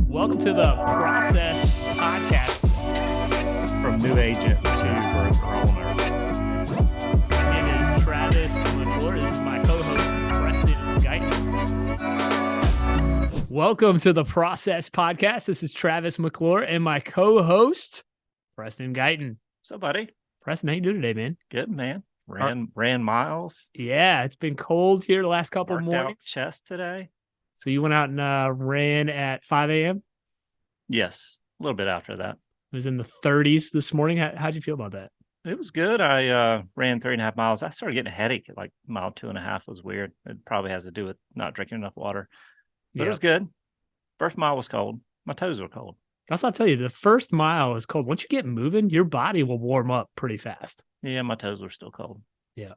Welcome to the Process Podcast. From new agent to broker owner. My name is Travis McClure. This is my co-host, Preston Guyton. Welcome to the Process Podcast. This is Travis McClure and my co-host, Preston Guyton. So, buddy. Preston, how you doing today, man? Good, man. Ran miles. Yeah, it's been cold here the last couple of mornings. Out chest today. So you went out and ran at 5 a.m.? Yes, a little bit after that. It was in the 30s this morning. How'd you feel about that? It was good. I ran 3.5 miles. I started getting a headache at like mile 2.5 was weird. It probably has to do with not drinking enough water. But It was good. First mile was cold. My toes were cold. That's what I'll tell you. The first mile is cold. Once you get moving, your body will warm up pretty fast. Yeah, my toes were still cold. Yeah.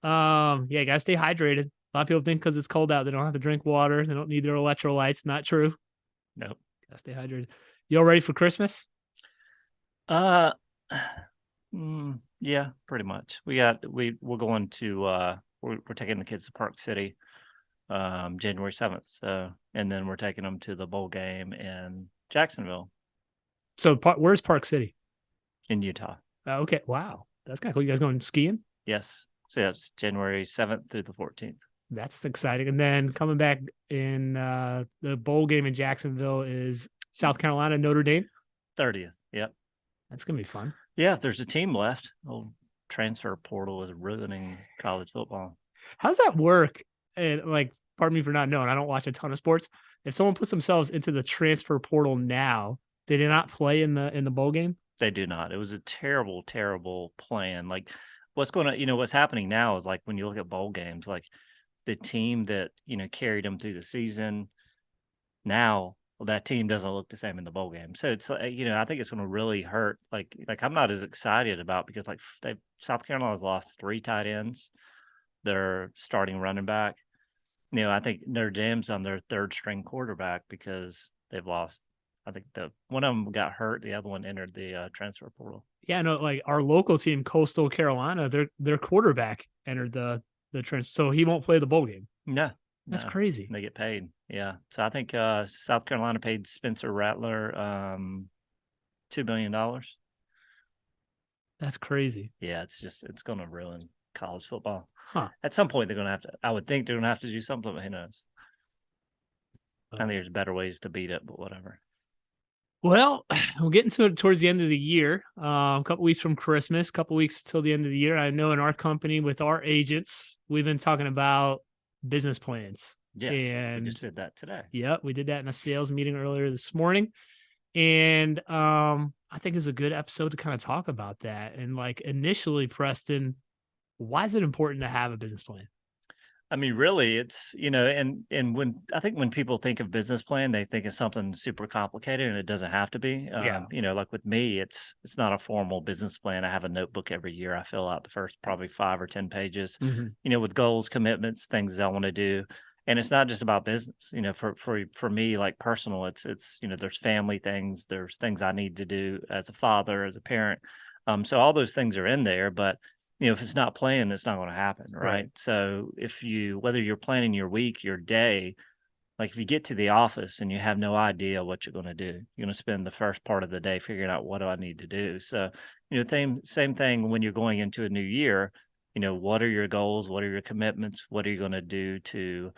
Yeah, guys, stay hydrated. A lot of people think because it's cold out, they don't have to drink water. They don't need their electrolytes. Not true. Nope. Gotta stay hydrated. You all ready for Christmas? Yeah, pretty much. We're going to we're taking the kids to Park City January 7th. So, and then we're taking them to the bowl game in Jacksonville. So where's Park City? In Utah. Okay. Wow. That's kind of cool. You guys going skiing? Yes. So yeah, it's January 7th through the 14th. That's exciting. And then coming back in the bowl game in Jacksonville is South Carolina, Notre Dame. 30th. Yep. That's going to be fun. Yeah. If there's a team left, old transfer portal is ruining college football. How does that work? And pardon me for not knowing. I don't watch a ton of sports. If someone puts themselves into the transfer portal now, did they not play in the bowl game? They do not. It was a terrible, terrible plan. Like what's happening now is like when you look at bowl games, like the team that, carried them through the season, now that team doesn't look the same in the bowl game. So it's, I think it's going to really hurt. Like I'm not as excited about because South Carolina's lost 3 tight ends. They're starting running back. I think Notre Dame's on their 3rd string quarterback because they've lost. I think one of them got hurt. The other one entered the transfer portal. Yeah, no, like our local team, Coastal Carolina, their quarterback entered the transfer, so he won't play the bowl game. No, that's crazy. They get paid. Yeah, so I think South Carolina paid Spencer Rattler $2 billion. That's crazy. Yeah, it's going to ruin college football. Huh. At some point, they're going to have to. I would think they're going to have to do something, but who knows? I think there's better ways to beat it, but whatever. Well, we're getting towards the end of the year, a couple weeks from Christmas, a couple weeks till the end of the year. I know in our company with our agents, we've been talking about business plans. Yes, and we just did that today. Yeah, we did that in a sales meeting earlier this morning. And I think it's a good episode to kind of talk about that. And initially, Preston, why is it important to have a business plan? I mean, really, it's, and when people think of business plan, they think of something super complicated, and it doesn't have to be. Like with me, it's not a formal business plan. I have a notebook every year. I fill out the first probably 5 or 10 pages, with goals, commitments, things I want to do. And it's not just about business, for me, like personal, it's, there's family things, there's things I need to do as a father, as a parent. So all those things are in there, but if it's not planned, it's not going to happen. Right. So whether you're planning your week, your day, like if you get to the office and you have no idea what you're going to do, you're going to spend the first part of the day figuring out what do I need to do. So, same thing when you're going into a new year, what are your goals? What are your commitments? What are you going to do to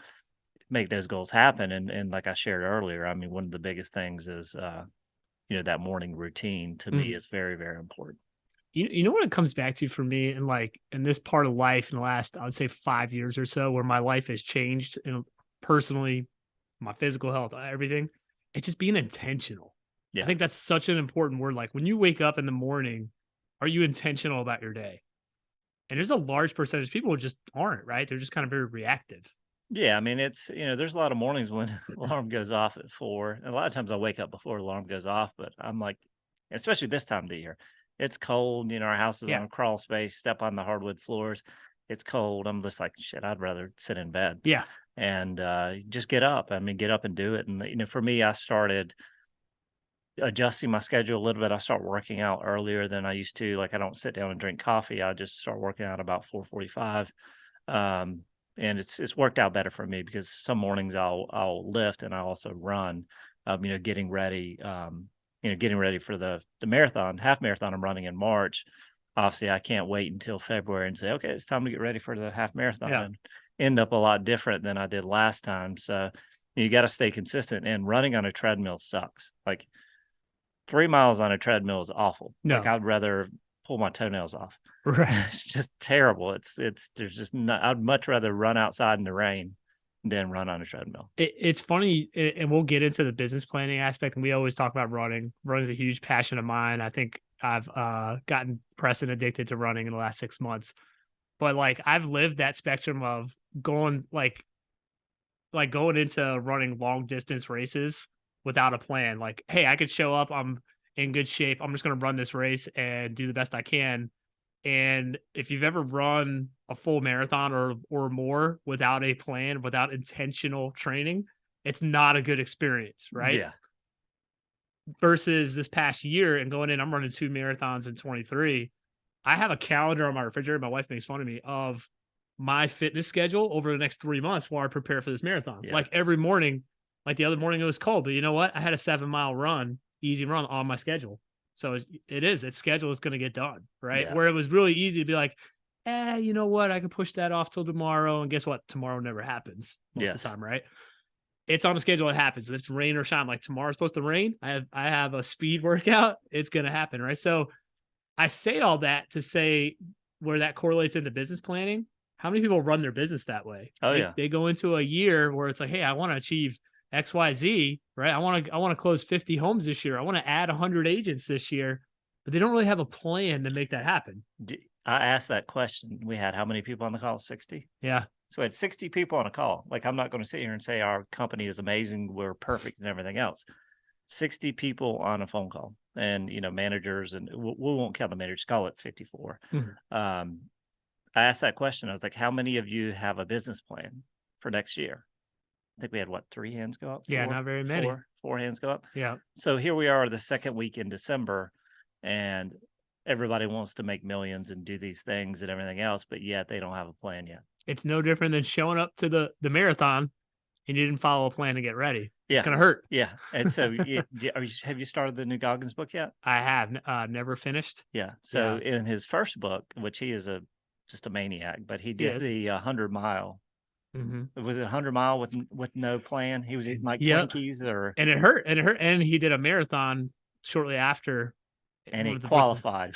make those goals happen? And like I shared earlier, I mean, one of the biggest things is, that morning routine to me is very, very important. You know what it comes back to for me, and in this part of life in the last, I would say 5 years or so, where my life has changed, personally, my physical health, everything, it's just being intentional. Yeah. I think that's such an important word. Like when you wake up in the morning, are you intentional about your day? And there's a large percentage of people who just aren't, right? They're just kind of very reactive. Yeah, I mean, it's, there's a lot of mornings when alarm goes off at 4. And a lot of times I wake up before alarm goes off, but I'm like, especially this time of the year, it's cold. Our house is on a crawl space, step on the hardwood floors. It's cold. I'm just like, shit, I'd rather sit in bed. Yeah. And just get up. I mean, get up and do it. And, for me, I started adjusting my schedule a little bit. I start working out earlier than I used to. Like I don't sit down and drink coffee. I just start working out about 4:45. And it's worked out better for me because some mornings I'll lift and I also run. getting ready, getting ready for the marathon, half marathon I'm running in March. Obviously, I can't wait until February and say, okay, it's time to get ready for the half marathon, and end up a lot different than I did last time. So you got to stay consistent, and running on a treadmill sucks. Like 3 miles on a treadmill is awful. Like No. I'd rather pull my toenails off. Right. It's just terrible. There's just not, I'd much rather run outside in the rain than run on a treadmill. It's funny, and we'll get into the business planning aspect. And we always talk about running. Running is a huge passion of mine. I think I've gotten Preston addicted to running in the last 6 months. But like I've lived that spectrum of going like going into running long distance races without a plan. Like, hey, I could show up. I'm in good shape. I'm just going to run this race and do the best I can. And if you've ever run a full marathon or more without a plan, without intentional training, it's not a good experience, right? Yeah. Versus this past year and going in, I'm running 2 marathons in 23. I have a calendar on my refrigerator. My wife makes fun of me of my fitness schedule over the next 3 months while I prepare for this marathon. Yeah. Like every morning, like the other morning it was cold, but you know what? I had a 7-mile run, easy run on my schedule. So it's scheduled, it's going to get done, right? Yeah. Where it was really easy to be like, you know what? I could push that off till tomorrow. And guess what? Tomorrow never happens most of the time, right? It's on the schedule. It happens. If it's rain or shine, like tomorrow's supposed to rain. I have a speed workout. It's going to happen, right? So I say all that to say where that correlates into business planning. How many people run their business that way? Oh, They go into a year where it's like, hey, I want to achieve XYZ, right? I want to close 50 homes this year. I want to add 100 agents this year, but they don't really have a plan to make that happen. I asked that question. We had how many people on the call? 60? Yeah. So we had 60 people on a call. Like, I'm not going to sit here and say our company is amazing, we're perfect and everything else. 60 people on a phone call, and, managers, and we won't count the managers, call it 54. I asked that question. I was like, how many of you have a business plan for next year? I think we had 3 hands go up? Yeah, not very many. Four hands go up. Yeah. So here we are the second week in December, and everybody wants to make millions and do these things and everything else, but yet they don't have a plan yet. It's no different than showing up to the marathon and you didn't follow a plan to get ready. Yeah. It's going to hurt. Yeah. And so have you started the new Goggins book yet? I have never finished. Yeah. So in his first book, which he is just a maniac, but he did the 100-mile. Was it 100-mile with no plan? He was eating like Twinkies, and it hurt, and he did a marathon shortly after, and he qualified.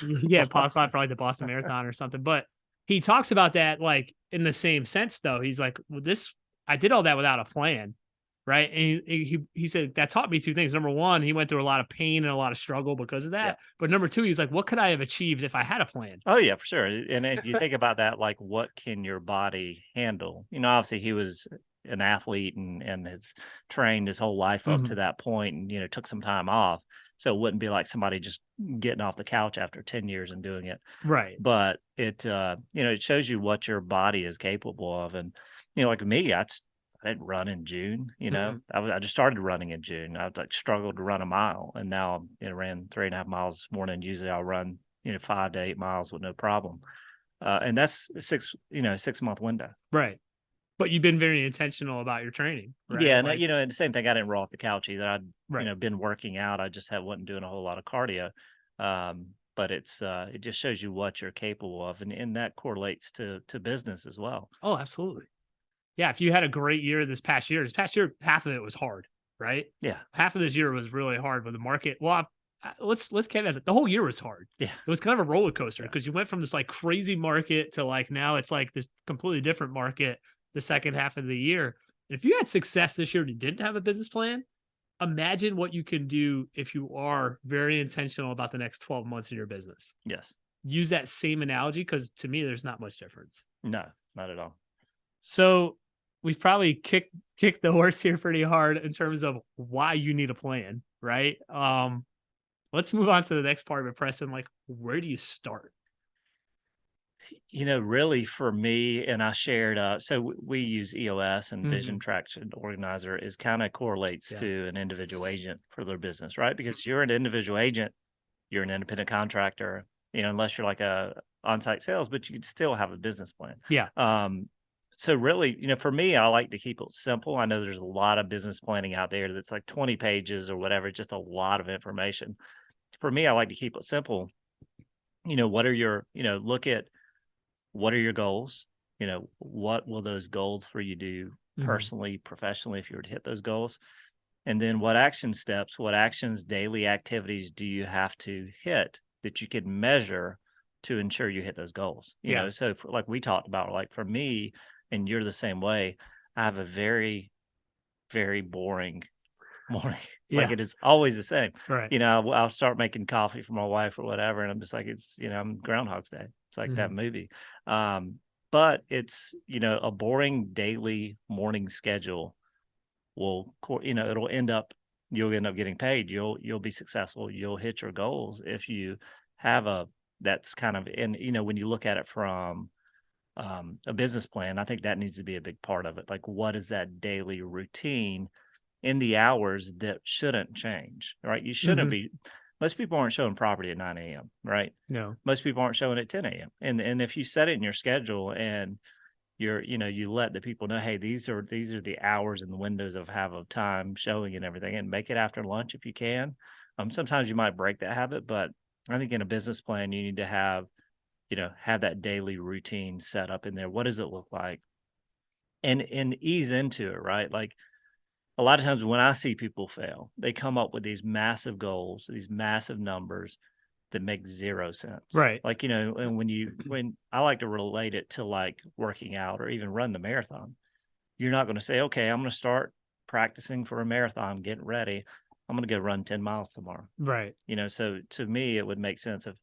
Qualified for like the Boston Marathon or something. But he talks about that like in the same sense, though. He's like, well, I did all that without a plan, right? And he said that taught me 2 things. Number one, he went through a lot of pain and a lot of struggle because of that. Yeah. But number 2, he's like, what could I have achieved if I had a plan? Oh yeah, for sure. And you think about that, like, what can your body handle? Obviously he was an athlete and has trained his whole life up to that point, and took some time off. So it wouldn't be like somebody just getting off the couch after 10 years and doing it. Right. But it, it shows you what your body is capable of. And, like me, I didn't run in June, I just started running in June. I struggled to run a mile, and now I ran 3.5 miles this morning. Usually I'll run, 5 to 8 miles with no problem. And that's a 6-month window. Right. But you've been very intentional about your training, right? Yeah, and and the same thing. I didn't roll off the couch either. I'd been working out. I just wasn't doing a whole lot of cardio. But it just shows you what you're capable of, and that correlates to business as well. Oh, absolutely. Yeah, if you had a great year this past year, half of it was hard, right? Yeah, half of this year was really hard with the market. Well, let's caveat it. The whole year was hard. Yeah, it was kind of a roller coaster because you went from this like crazy market to like now it's like this completely different market the second half of the year. If you had success this year and you didn't have a business plan, imagine what you can do if you are very intentional about the next 12 months in your business. Yes. Use that same analogy, because to me, there's not much difference. No, not at all. So we've probably kicked the horse here pretty hard in terms of why you need a plan, right? Let's move on to the next part of it, Preston. Like, where do you start? Really for me, and I shared, so we use EOS, and Vision Traction Organizer is kind of correlates to an individual agent for their business, right? Because you're an individual agent, you're an independent contractor, unless you're like a on-site sales, but you could still have a business plan. Yeah. So really, for me, I like to keep it simple. I know there's a lot of business planning out there that's like 20 pages or whatever, just a lot of information. For me, I like to keep it simple. What are your, look at what are your goals? What will those goals for you do personally, professionally, if you were to hit those goals? And then what action steps, what actions, daily activities do you have to hit that you can measure to ensure you hit those goals? Yeah. So like we talked about, like for me, and you're the same way, I have a very, very boring morning. Like Yeah. it is always the same. Right. I'll start making coffee for my wife or whatever, and I'm just like, it's I'm Groundhog's Day. It's like that movie. But it's a boring daily morning schedule it'll end up you'll end up getting paid. You'll be successful. You'll hit your goals if you have that's kind of, and when you look at it from a business plan, I think that needs to be a big part of it. Like, what is that daily routine in the hours that shouldn't change, right? You shouldn't be, most people aren't showing property at 9 a.m., right? No. Most people aren't showing at 10 a.m. And if you set it in your schedule and you let the people know, hey, these are the hours and the windows of time showing and everything, and make it after lunch if you can. Sometimes you might break that habit, but I think in a business plan, you need to have that daily routine set up in there. What does it look like? And ease into it, right? Like a lot of times when I see people fail, they come up with these massive goals, these massive numbers that make zero sense. Right. Like, and when I like to relate it to like working out or even run the marathon, you're not going to say, okay, I'm going to start practicing for a marathon, getting ready. I'm going to go run 10 miles tomorrow. Right. So to me, it would make sense if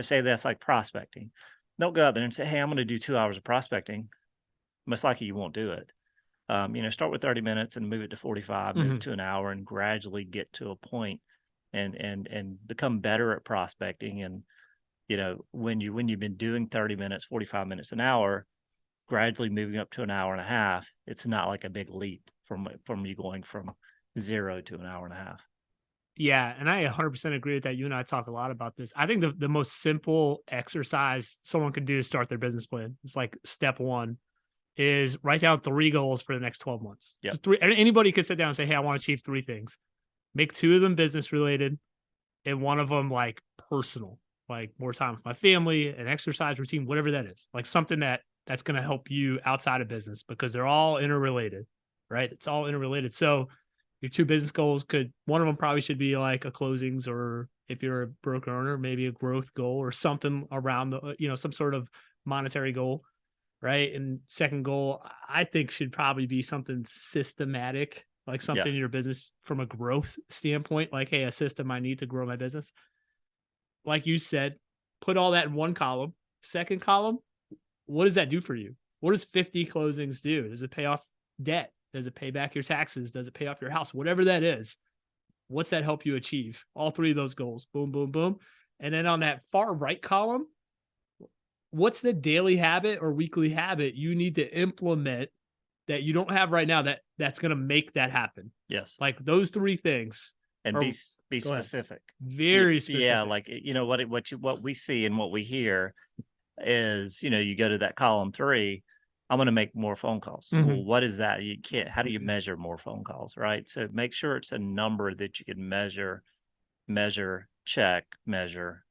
say that's like prospecting. Don't go out there and say, hey, I'm going to do 2 hours of prospecting. Most likely you won't do it. Start with 30 minutes and move it to 45, move it to an hour, and gradually get to a point and become better at prospecting. And, when you've been doing 30 minutes, 45 minutes, an hour, gradually moving up to an hour and a half, it's not like a big leap from you going from 0 to an hour and a half. Yeah, and I 100% agree with that. You and I talk a lot about this. I think the most simple exercise someone could do to start their business plan, it's like step one, is write down 3 goals for the next 12 months. Yep. Just 3. Anybody could sit down and say, hey, I want to achieve 3 things. Make 2 of them business related and one of them like personal, like more time with my family, an exercise routine, whatever that is. Like something that's going to help you outside of business, because they're all interrelated, right? It's all interrelated. So your 2 business goals one of them probably should be like a closings, or if you're a broker owner, maybe a growth goal or something around some sort of monetary goal. Right. And second goal, I think, should probably be something systematic, like something in your business from a growth standpoint, like, hey, a system I need to grow my business. Like you said, put all that in one column. Second column, what does that do for you? What does 50 closings do? Does it pay off debt? Does it pay back your taxes? Does it pay off your house? Whatever that is, what's that help you achieve? All 3 of those goals. Boom, boom, boom. And then on that far right column, what's the daily habit or weekly habit you need to implement that you don't have right now that's going to make that happen? Yes. Like those 3 things. And be specific. Very specific. Yeah. Like, what we see and what we hear is, you go to that column 3, I'm going to make more phone calls. Well, what is that? How do you measure more phone calls? Right. So make sure it's a number that you can measure, check, measure.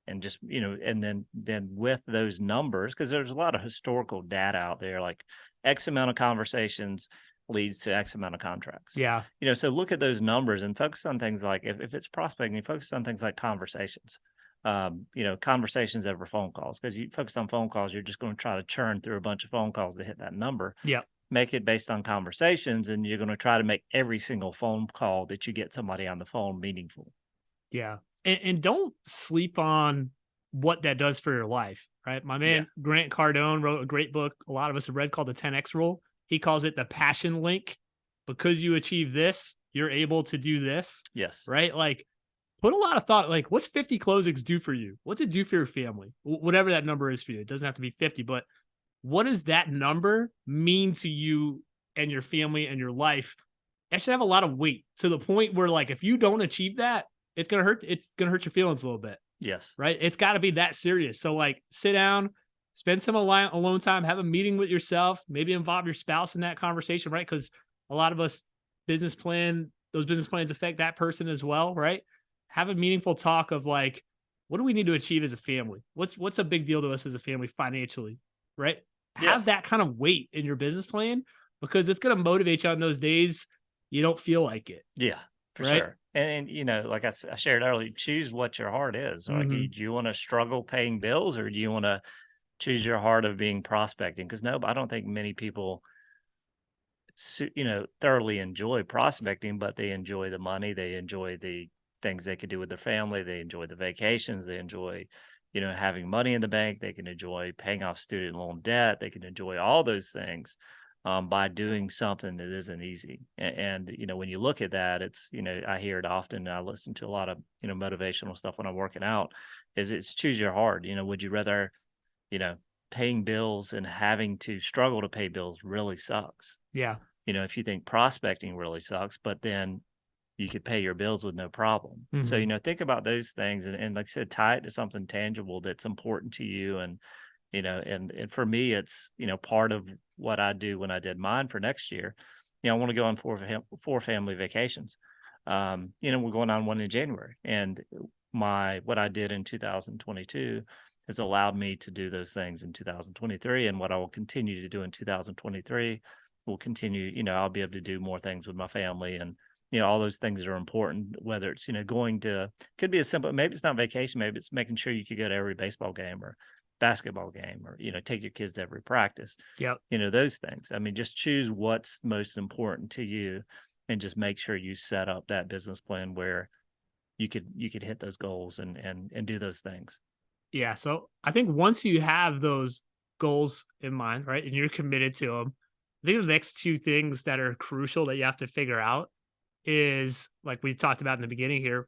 And just, and then with those numbers, because there's a lot of historical data out there, like X amount of conversations leads to X amount of contracts. Yeah. So look at those numbers and focus on things like, if it's prospecting, you focus on things like conversations, conversations over phone calls, because you focus on phone calls, you're just going to try to churn through a bunch of phone calls to hit that number. Yeah. Make it based on conversations, and you're going to try to make every single phone call that you get somebody on the phone meaningful. Yeah. And don't sleep on what that does for your life, right? My man, Grant Cardone, wrote a great book a lot of us have read called The 10X Rule. He calls it the passion link. Because you achieve this, you're able to do this. Yes. Right? Like, put a lot of thought, like, what's 50 closings do for you? What's it do for your family? Whatever that number is for you. It doesn't have to be 50, but what does that number mean to you and your family and your life? That should have a lot of weight, to the point where, like, if you don't achieve that, it's going to hurt your feelings a little bit. Yes. Right. It's got to be that serious. So, like, sit down, spend some alone time, have a meeting with yourself, maybe involve your spouse in that conversation, right? Because a lot of us those business plans affect that person as well, right? Have a meaningful talk of like, what do we need to achieve as a family? What's a big deal to us as a family financially, right? Have Yes. that kind of weight in your business plan because it's going to motivate you on those days you don't feel like it, Yeah, for right? sure. And like I shared earlier, choose what your heart is. Like, Hmm. do you want to struggle paying bills, or do you want to choose your heart of being prospecting? Because no, I don't think many people, thoroughly enjoy prospecting, but they enjoy the money, they enjoy the things they could do with their family, they enjoy the vacations, they enjoy, having money in the bank, they can enjoy paying off student loan debt, they can enjoy all those things by doing something that isn't easy. And when you look at that, it's, I hear it often. I listen to a lot of, motivational stuff when I'm working out. Is it's choose your heart. Would you rather, you know, paying bills and having to struggle to pay bills really sucks? Yeah. If you think prospecting really sucks, but then you could pay your bills with no problem. So, Hmm. think about those things, and like I said, tie it to something tangible that's important to you. And, and for me, it's, part of what I do when I did mine for next year. I want to go on four family vacations. We're going on one in January, and what I did in 2022 has allowed me to do those things in 2023, and what I will continue to do in 2023 will continue. I'll be able to do more things with my family, and all those things that are important, whether it's, going to, could be a simple, maybe it's not vacation, maybe it's making sure you could go to every baseball game or basketball game, or, take your kids to every practice, Yep. those things. I mean, just choose what's most important to you, and just make sure you set up that business plan where you could hit those goals and do those things. Yeah. So I think once you have those goals in mind, right, and you're committed to them, I think the next two things that are crucial that you have to figure out is like we talked about in the beginning here,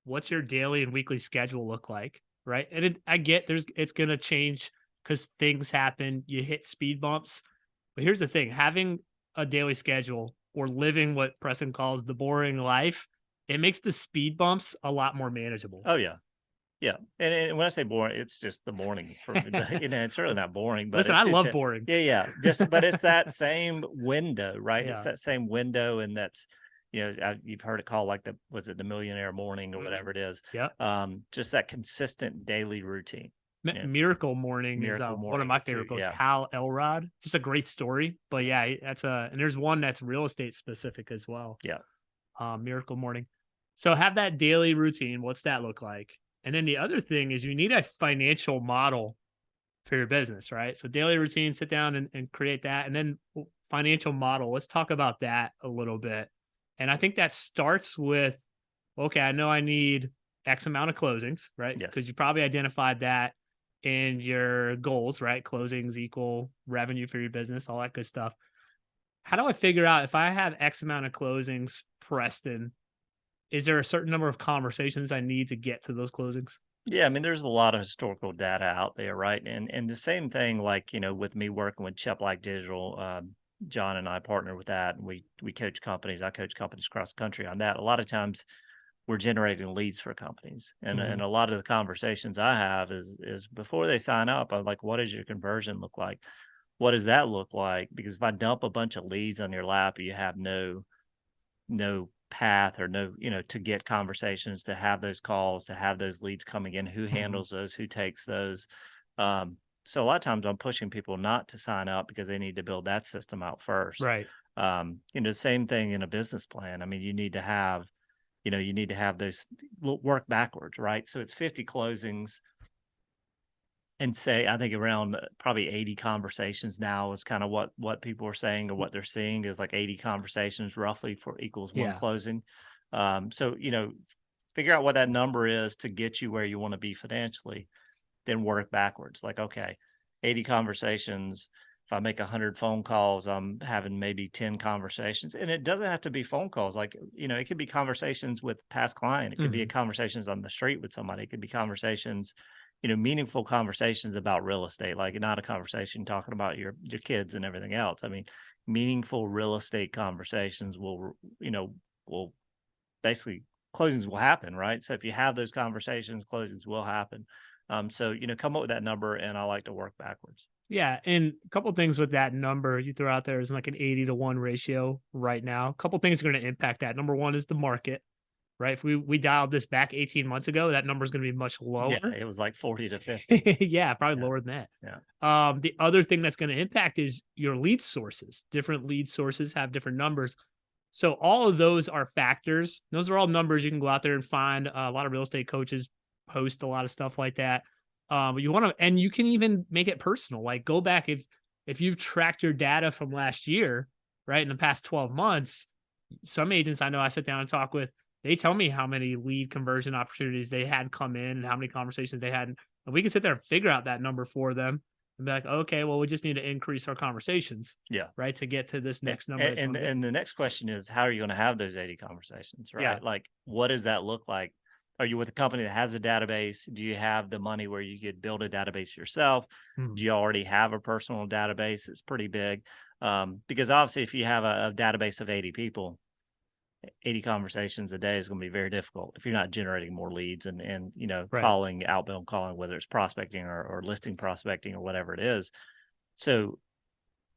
what's your daily and weekly schedule look like, right? And I get it's going to change because things happen, you hit speed bumps. But here's the thing, having a daily schedule or living what Preston calls the boring life, it makes the speed bumps a lot more manageable. Oh yeah. Yeah, and when I say boring, it's just the morning for me, but, it's really not boring, but Listen, I it's love a boring. yeah, yeah, just but it's that same window, right? It's Yeah. that same window, and that's, you've heard it called, like, was it the millionaire morning or Mhm. whatever it is? Yeah. Just that consistent daily routine. Yeah, Miracle Morning is miracle one of morning my too. favorite books. Yeah, Hal Elrod, just a great story. But yeah, that's a and there's one that's real estate specific as well. yeah, Miracle Morning. So have that daily routine. What's that look like? And then the other thing is you need a financial model for your business, right? So daily routine, sit down and create that. And then financial model. Let's talk about that a little bit. And I think that starts with, okay, I know I need X amount of closings, right? Because yes. you probably identified that in your goals, right? Closings equal revenue for your business, all that good stuff. How do I figure out if I have X amount of closings, Preston, is there a certain number of conversations I need to get to those closings? Yeah, I mean, there's a lot of historical data out there, right? And the same thing, like, with me working with Chep Like Digital, John and I partner with that, and we coach companies. I coach companies across the country on that. A lot of times, we're generating leads for companies, and Mhm. a lot of the conversations I have is before they sign up. I'm like, what does your conversion look like? What does that look like? Because if I dump a bunch of leads on your lap, you have no path, or no, to get conversations, to have those calls, to have those leads coming in, who Mhm. handles those, who takes those. So a lot of times I'm pushing people not to sign up because they need to build that system out first. Right. Same thing in a business plan. I mean, you need to have those work backwards, right? So it's 50 closings, and say, I think around probably 80 conversations now is kind of what people are saying, or what they're seeing is like 80 conversations roughly for equals one Yeah. closing. So, figure out what that number is to get you where you want to be financially, then work backwards. Like, okay, 80 conversations. If I make 100 phone calls, I'm having maybe 10 conversations. And it doesn't have to be phone calls. Like, it could be conversations with past client. It could be Mhm. conversations on the street with somebody. It could be conversations, meaningful conversations about real estate, like not a conversation talking about your kids and everything else. I mean, meaningful real estate conversations will basically, closings will happen, right? So if you have those conversations, closings will happen. So, come up with that number, and I like to work backwards. Yeah, and a couple things with that number you throw out there is like an 80-to-1 ratio right now. A couple things are going to impact that. Number one is the market, right? If we dialed this back 18 months ago, that number is going to be much Yeah, lower. it was like 40 to 50. Yeah, probably Yeah, lower than that. yeah, The other thing that's going to impact is your lead sources. Different lead sources have different numbers. So all of those are factors. Those are all numbers you can go out there and find. A lot of real estate coaches post a lot of stuff like that. But you want to, and you can even make it personal. Like go back if you've tracked your data from last year, right, in the past 12 months. Some agents I know I sit down and talk with, they tell me how many lead conversion opportunities they had come in and how many conversations they had, and we can sit there and figure out that number for them and be like, okay, well, we just need to increase our conversations, yeah. right, to get to this next number. And the next question is, how are you going to have those 80 conversations, right? Yeah. Like, what does that look like? Are you with a company that has a database? Do you have the money where you could build a database yourself? Mhm. Do you already have a personal database that's pretty big? Because obviously, if you have a database of 80 people, 80 conversations a day is going to be very difficult if you're not generating more leads and Right. calling, outbound calling, whether it's prospecting or listing prospecting or whatever it is. So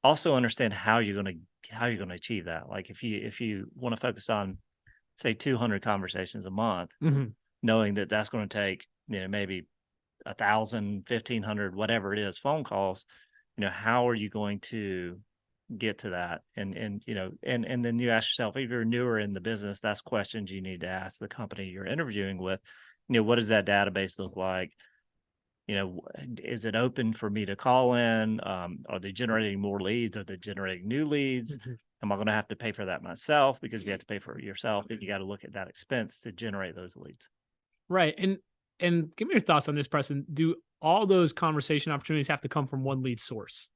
also understand how you're going to achieve that. Like if you want to focus on, say, 200 conversations a month, Mhm. knowing that that's going to take, maybe 1,000, 1,500, whatever it is, phone calls, how are you going to get to that? And then you ask yourself, if you're newer in the business, that's questions you need to ask the company you're interviewing with. What does that database look like? Is it open for me to call in? Are they generating more leads? Are they generating new leads? Mhm. Am I going to have to pay for that myself? Because you have to pay for it yourself, and you got to look at that expense to generate those leads. Right. And give me your thoughts on this, Preston. Do all those conversation opportunities have to come from one lead source?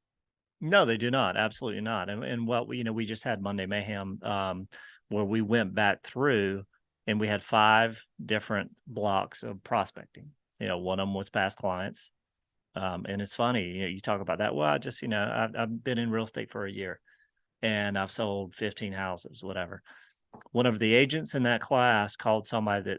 No, they do not. Absolutely not. And what we just had Monday Mayhem, where we went back through and we had 5 different blocks of prospecting. One of them was past clients. And it's funny, you talk about that. Well, I just, I've been in real estate for a year and I've sold 15 houses, whatever. One of the agents in that class called somebody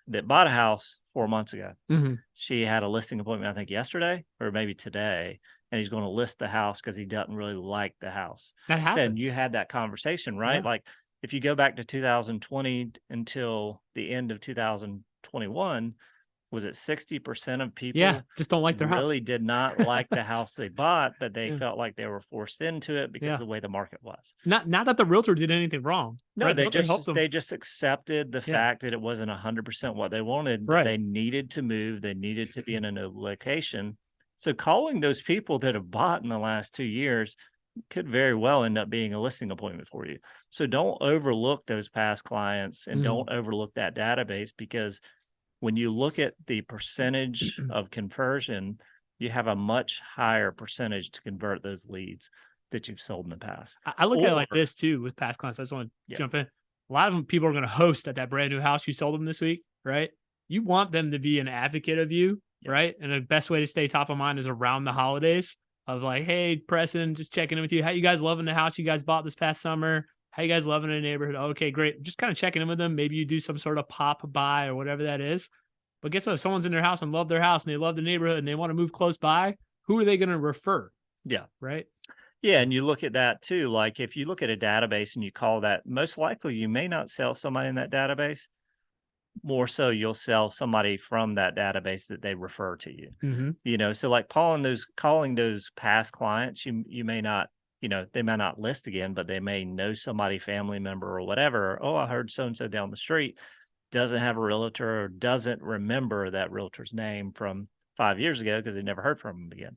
that bought a house 4 months ago. Mhm. She had a listing appointment, I think yesterday or maybe today, and he's going to list the house because he doesn't really like the house. That And you happens. had that conversation, right? Yeah. Like if you go back to 2020 until the end of 2021, was it 60% of Yeah. people Just don't like their house. really did not like the house they bought, but they Yeah. felt like they were forced into it because of Yeah. the way the market was? Not that the realtor did anything wrong, No, right? The they realtor helped just them. they just accepted the Yeah. fact that it wasn't 100% what they wanted. Right. They needed to move, they needed to be in a new location. So calling those people that have bought in the last 2 years could very well end up being a listing appointment for you. So don't overlook those past clients and Mhm. don't overlook that database, because when you look at the percentage of conversion, you have a much higher percentage to convert those leads that you've sold in the past. I look at it Or like this too with past clients. I just want to yeah, jump in. A lot of them people are going to host at that brand new house you sold them this week, right? You want them to be an advocate of you, yeah, right? And the best way to stay top of mind is around the holidays of like, hey, Preston, just checking in with you. How you guys loving the house you guys bought this past summer? How you guys loving the neighborhood? Okay, great. Just kind of checking in with them. Maybe you do some sort of pop by or whatever that is. But guess what? If someone's in their house and love their house and they love the neighborhood and they want to move close by, who are they going to refer? yeah. Right. Yeah, and you look at that too. Like if you look at a database and you call that, most likely you may not sell somebody in that database. More so, you'll sell somebody from that database that they refer to you. Mm-hmm. So like calling those past clients, you may not, they may not list again, but they may know somebody, family member or whatever. Oh, I heard so and so down the street doesn't have a realtor or doesn't remember that realtor's name from 5 years ago because they never heard from him again.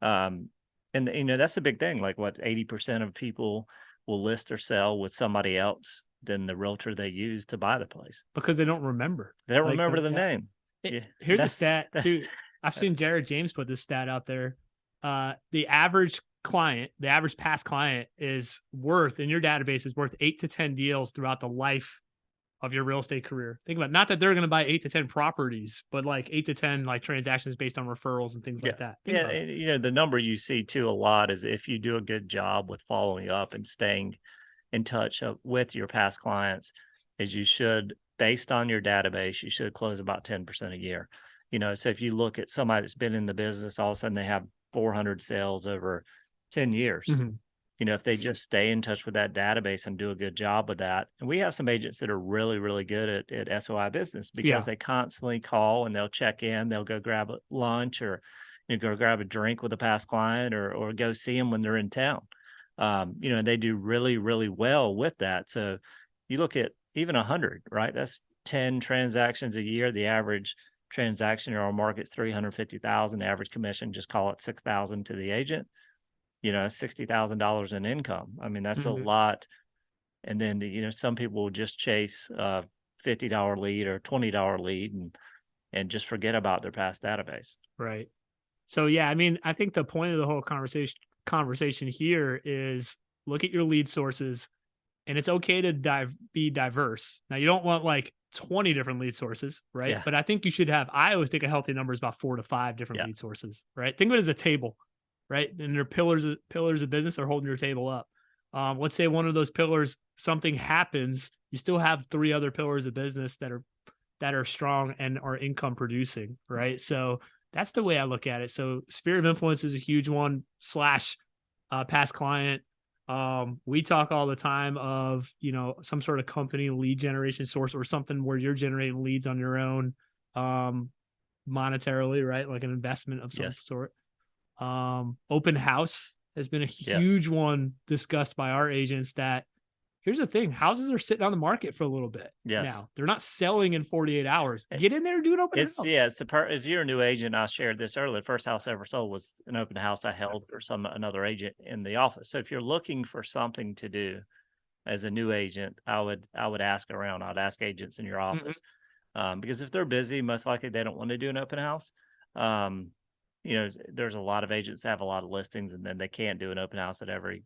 Um, and that's a big thing. Like what 80% of people will list or sell with somebody else than the realtor they use to buy the place. Because they don't remember. They don't Like remember the the yeah. name. Yeah, Here's a stat that's too. I've seen Jared James put this stat out there. The average client, the average past client is worth in your database is worth 8 to 10 deals throughout the life of your real estate career. Think about it, not that they're going to buy 8 to 10 properties, but like 8 to 10 like transactions based on referrals and things yeah. like that. Think Yeah, about it. and, the number you see too a lot is if you do a good job with following up and staying in touch with your past clients, is you should, based on your database, you should close about 10% a year. So if you look at somebody that's been in the business, all of a sudden they have 400 sales over 10 years. Mhm. If they just stay in touch with that database and do a good job with that. And we have some agents that are really, really good at SOI business because Yeah. they constantly call and they'll check in, they'll go grab a lunch or go grab a drink with a past client or go see them when they're in town. And they do really, really well with that. So you look at even 100, right? That's 10 transactions a year. The average transaction in our market's 350,000. Average commission, just call it 6,000 to the agent. $60,000 in income. I mean, that's a Mhm. lot. And then, some people will just chase a $50 lead or $20 lead and just forget about their past database. Right. So yeah, I mean, I think the point of the whole conversation here is look at your lead sources, and it's okay to be diverse. Now, you don't want like 20 different lead sources, right? Yeah. But I think you should have, I always think a healthy number is about 4 to 5 different Yeah. lead sources, right? Think of it as a table, right? And their pillars of business are holding your table up. Let's say one of those pillars, something happens, you still have 3 other pillars of business that are strong and are income producing, right? So that's the way I look at it. So sphere of influence is a huge one slash past client. We talk all the time of, some sort of company lead generation source or something where you're generating leads on your own, monetarily, right? Like an investment of some Yes. sort. Open house has been a Yes. huge one discussed by our agents. That here's the thing, houses are sitting on the market for a little bit Yes. now. They're not selling in 48 hours. Eh, Get in there and do an open house. if you're a new agent, I shared this earlier. The first house I ever sold was an open house I held for another agent in the office. So if you're looking for something to do as a new agent, I would ask around. I'd ask agents in your office. Because if they're busy, most likely they don't want to do an open house. There's a lot of agents that have a lot of listings and then they can't do an open house at every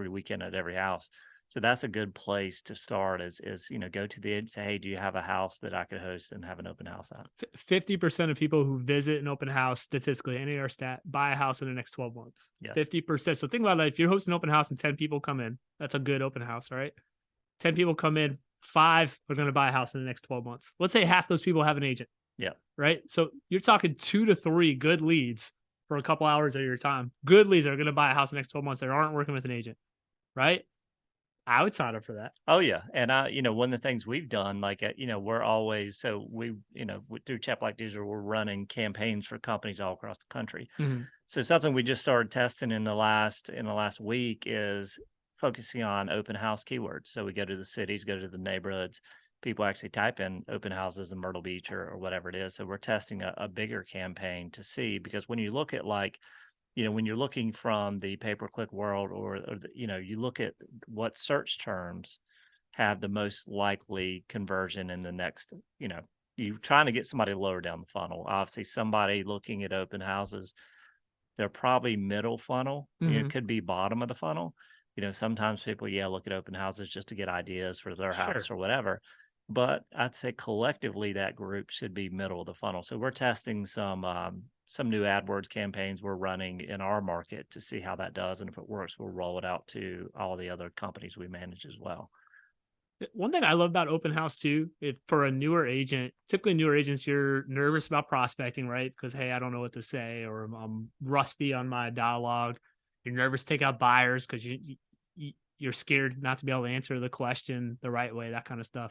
weekend at every house. So that's a good place to start is, go to the agent, say, hey, do you have a house that I could host and have an open house at? 50% of people who visit an open house, statistically, NAR stat, buy a house in the next 12 months. Yes. 50%. So think about that. If you're hosting an open house and 10 people come in, that's a good open house, right? 10 people come in, 5 are going to buy a house in the next 12 months. Let's say half those people have an agent. Yeah. Right. So you're talking 2 to 3 good leads for a couple hours of your time. Good leads that are going to buy a house in the next 12 months that aren't working with an agent. Right. I would sign up for that. Oh yeah. And one of the things we've done, like, we're always, so through Chap Like Diesel, we're running campaigns for companies all across the country. So something we just started testing in the last week is focusing on open house keywords. So we go to the cities, go to the neighborhoods, people actually type in open houses in Myrtle Beach or whatever it is. So we're testing a bigger campaign to see, because when you look at when you're looking from the pay-per-click world or you look at what search terms have the most likely conversion in the next, you're trying to get somebody lower down the funnel. Obviously, somebody looking at open houses, they're probably middle funnel. It could be bottom of the funnel. Sometimes people, look at open houses just to get ideas for their house or whatever. But I'd say collectively that group should be middle of the funnel. So we're testing some new AdWords campaigns we're running in our market to see how that does. And if it works, we'll roll it out to all the other companies we manage as well. One thing I love about open house too, for a newer agent, typically newer agents, you're nervous about prospecting, right? Because, hey, I don't know what to say, or I'm rusty on my dialogue. You're nervous to take out buyers because you're scared not to be able to answer the question the right way, that kind of stuff.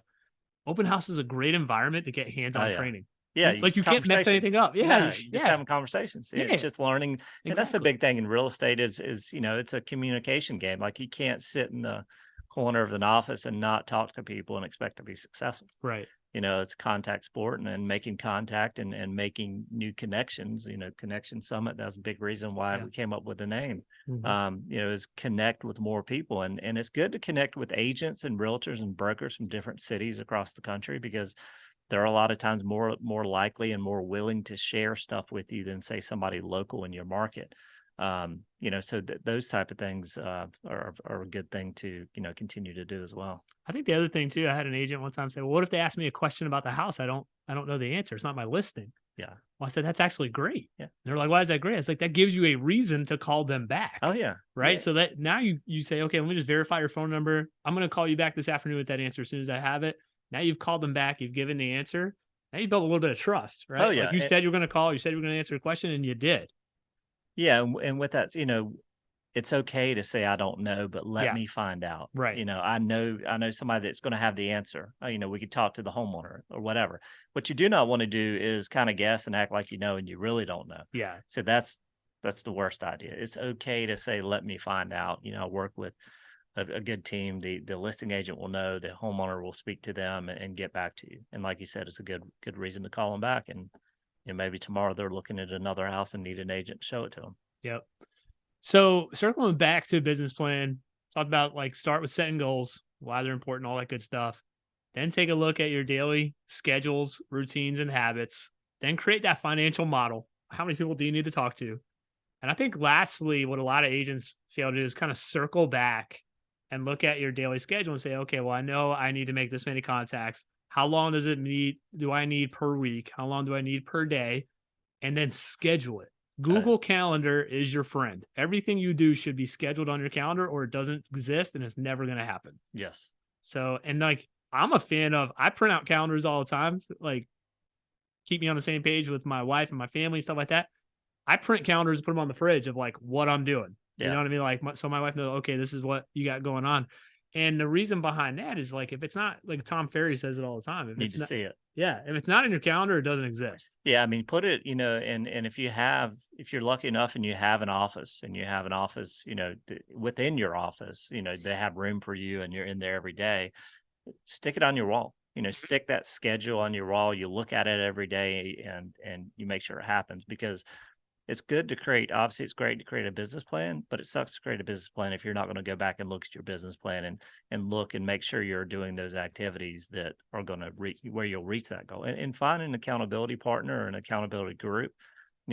Open house is a great environment to get hands-on training. Yeah, you can't mess anything up. Yeah, no, just having conversations. It's just learning, and that's a big thing in real estate. Is it's a communication game. Like, you can't sit in the corner of an office and not talk to people and expect to be successful. Right. It's contact sport and making contact and making new connections. Connection Summit. That's a big reason why we came up with the name. Is connect with more people, and it's good to connect with agents and realtors and brokers from different cities across the country, because they're a lot of times more likely and more willing to share stuff with you than, say, somebody local in your market. So those type of things are a good thing to continue to do as well. I think the other thing too, I had an agent one time say, well, what if they ask me a question about the house? I don't know the answer. It's not my listing. Yeah. Well, I said, that's actually great. Yeah. They're like, why is that great? It's like, that gives you a reason to call them back. Oh yeah. Right. Yeah. So that now you say, okay, let me just verify your phone number. I'm going to call you back this afternoon with that answer as soon as I have it. Now you've called them back. You've given the answer. Now you built a little bit of trust, Oh, right? Like yeah. you said you were going to call, you said you were going to answer a question, and you did. Yeah, and with that, it's okay to say, "I don't know, but let Yeah, me find out." right. I know somebody that's gonna have the answer. We could talk to the homeowner or whatever. What you do not wanna do is kinda guess and act like you know and you really don't know. Yeah, So that's the worst idea. It's okay to say, "Let me find out." I work with a good team. The listing agent will know, the homeowner will speak to them and get back to you. And like you said, it's a good reason to call them back, and maybe tomorrow they're looking at another house and need an agent to show it to them. yep. So circling back to a business plan, talk about like start with setting goals, why they're important, all that good stuff. Then take a look at your daily schedules, routines, and habits. Then create that financial model. How many people do you need to talk to? And I think lastly, what a lot of agents fail to do is kind of circle back and look at your daily schedule and say, okay, well, I know I need to make this many contacts. How long do I need per week? How long do I need per day? And then schedule it. Oh, Google Calendar is your friend. Everything you do should be scheduled on your calendar or it doesn't exist and it's never going to happen. yes. So, and like, I'm a fan of, I print out calendars all the time, like keep me on the same page with my wife and my family, stuff like that. I print calendars, put them on the fridge of like what I'm doing. You know Yeah. what I mean? Like, so my wife knows, okay, this is what you got going on. And the reason behind that is like, if it's not like Tom Ferry says it all the time, if Need it's to not, see it. yeah, if it's not in your calendar, it doesn't exist. Yeah, I mean, put it, and if you're lucky enough and you have an office and you have an office, within your office, they have room for you and you're in there every day, stick it on your wall. Stick that schedule on your wall. You look at it every day and you make sure it happens, because it's good to create, obviously it's great to create a business plan, but it sucks to create a business plan if you're not going to go back and look at your business plan and look and make sure you're doing those activities that are going to reach where you'll reach that goal, and find an accountability partner or an accountability group.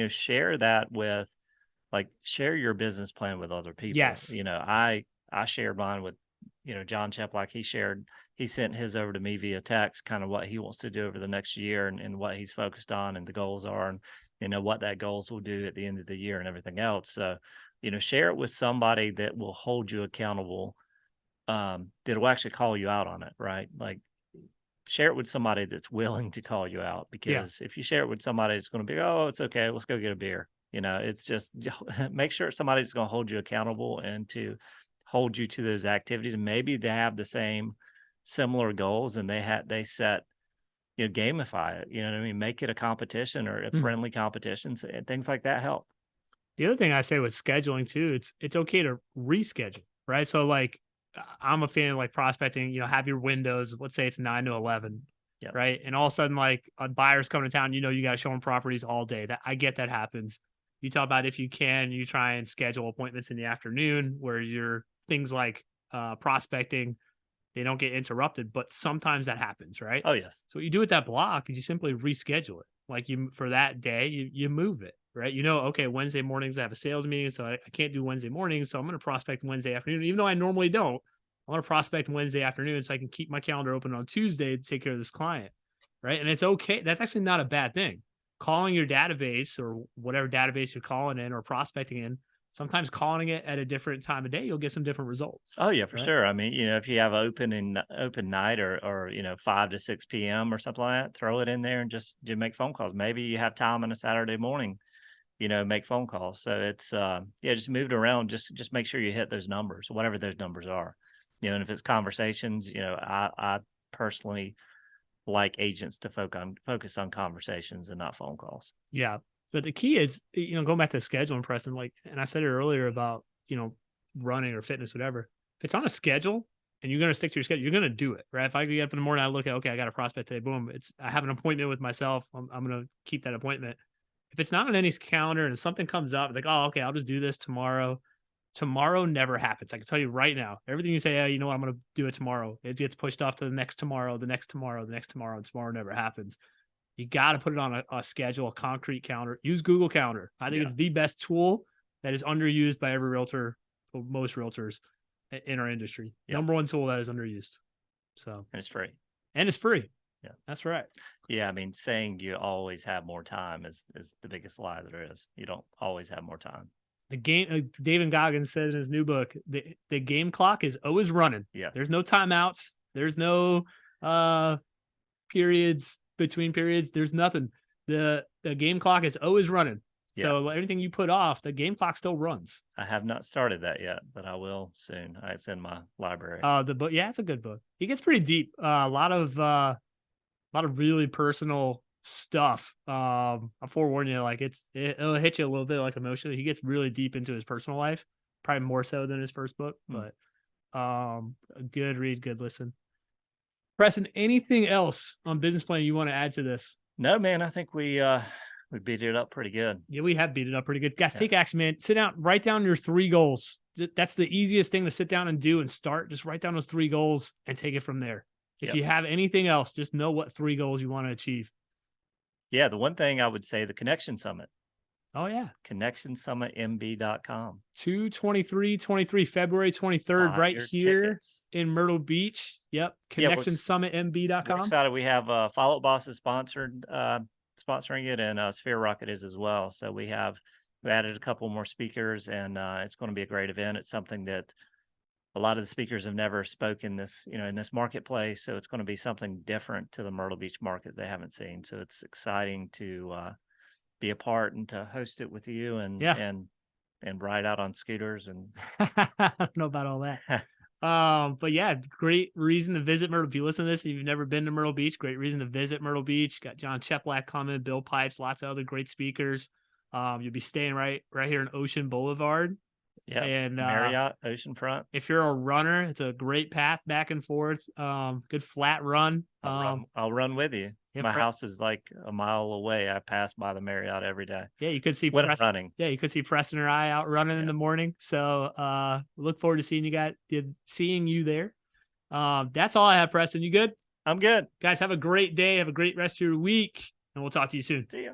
Share that with, like, share your business plan with other people. Yes. I shared mine with, John Cheplack. He sent his over to me via text, kind of what he wants to do over the next year, and what he's focused on and the goals are, and what that goals will do at the end of the year and everything else. So, share it with somebody that will hold you accountable, that will actually call you out on it, right? Like, share it with somebody that's willing to call you out, Yeah. because if you share it with somebody that's going to be, oh, it's okay, let's go get a beer. It's just make sure it's somebody that's going to hold you accountable and to hold you to those activities. And maybe they have the same similar goals, and they set, gamify it. You know what I mean? Make it a competition or a Mhm. friendly competitions, and things like that help. The other thing I say with scheduling too, it's okay to reschedule, right? So like I'm a fan of like prospecting, have your windows, let's say it's 9 to 11, Yep. right? And all of a sudden like a buyer's coming to town, you got to show them properties all day. That I get that happens. You talk about if you can, you try and schedule appointments in the afternoon where you're things like prospecting, they don't get interrupted, but sometimes that happens, right? Oh, yes. So what you do with that block is you simply reschedule it. Like you for that day, you move it, right? Okay, Wednesday mornings I have a sales meeting, so I can't do Wednesday mornings. So I'm going to prospect Wednesday afternoon, even though I normally don't. I'm going to prospect Wednesday afternoon so I can keep my calendar open on Tuesday to take care of this client, right? And it's okay. That's actually not a bad thing. Calling your database or whatever database you're calling in or prospecting in, sometimes calling it at a different time of day, you'll get some different results, Oh, yeah, for right? sure. I mean, if you have open night, or 5 to 6 p.m. or something like that, throw it in there and just make phone calls. Maybe you have time on a Saturday morning, make phone calls. So it's, yeah, just move it around. Just make sure you hit those numbers, whatever those numbers are. And if it's conversations, I personally like agents to focus on conversations and not phone calls. Yeah. But the key is, going back to scheduling, Preston, like, and I said it earlier about, running or fitness, whatever. If it's on a schedule and you're going to stick to your schedule, you're going to do it, right? If I get up in the morning, I look at, okay, I got a prospect today, boom, I have an appointment with myself. I'm going to keep that appointment. If it's not on any calendar and something comes up, it's like, oh, okay, I'll just do this tomorrow. Tomorrow never happens. I can tell you right now, everything you say, you know what, I'm going to do it tomorrow. It gets pushed off to the next tomorrow, the next tomorrow, the next tomorrow, and tomorrow never happens. You got to put it on a schedule, a concrete calendar. Use Google Calendar. I think Yeah, it's the best tool that is underused by every realtor, or most realtors in our industry. yeah, Number one tool that is underused. So, and it's free. and it's free. Yeah. That's right. Yeah, I mean, saying you always have more time is the biggest lie there is. You don't always have more time. The game, David Goggins said in his new book, the game clock is always running. Yes. There's no timeouts. There's no periods, between periods, there's nothing. The game clock is always running. So anything you put off, the game clock still runs. I have not started that yet, but I will soon. It's in my library. The book, yeah, it's a good book. He gets pretty deep. A lot of really personal stuff. I'll forewarn you, like it'll hit you a little bit like emotionally. He gets really deep into his personal life, probably more so than his first book, but a good read, good listen. Preston, anything else on business plan you want to add to this? No, man, I think we beat it up pretty good. Yeah, we have beat it up pretty good. Guys, take action, man. Sit down, write down your 3 goals. That's the easiest thing to sit down and do and start. Just write down those 3 goals and take it from there. If you have anything else, just know what 3 goals you want to achieve. Yeah, the one thing I would say, the Connection Summit. Oh, yeah. ConnectionSummitMB.com. 2/23/23, February 23rd, right here in Myrtle Beach. Yep. ConnectionSummitMB.com. We're excited. We have Follow Up Bosses sponsoring it, and Sphere Rocket is as well. So we added a couple more speakers, and it's going to be a great event. It's something that a lot of the speakers have never spoken in this marketplace. So it's going to be something different to the Myrtle Beach market they haven't seen. So it's exciting to be a part and to host it with you and ride out on scooters. And I don't know about all that. But yeah, great reason to visit Myrtle. If you listen to this, if you've never been to Myrtle Beach, great reason to visit Myrtle Beach. Got John Cheplack coming, Bill Pipes, lots of other great speakers. You'll be staying right here in Ocean Boulevard. Yeah, and Marriott Oceanfront. If you're a runner, it's a great path back and forth. Good flat run. I'll run with you. My house is like a mile away. I pass by the Marriott every day. Yeah, you could see Preston running. Yeah, you could see Preston or I out running in the morning. So look forward to seeing you there. That's all I have, Preston. You good? I'm good. Guys, have a great day. Have a great rest of your week, and we'll talk to you soon. See ya.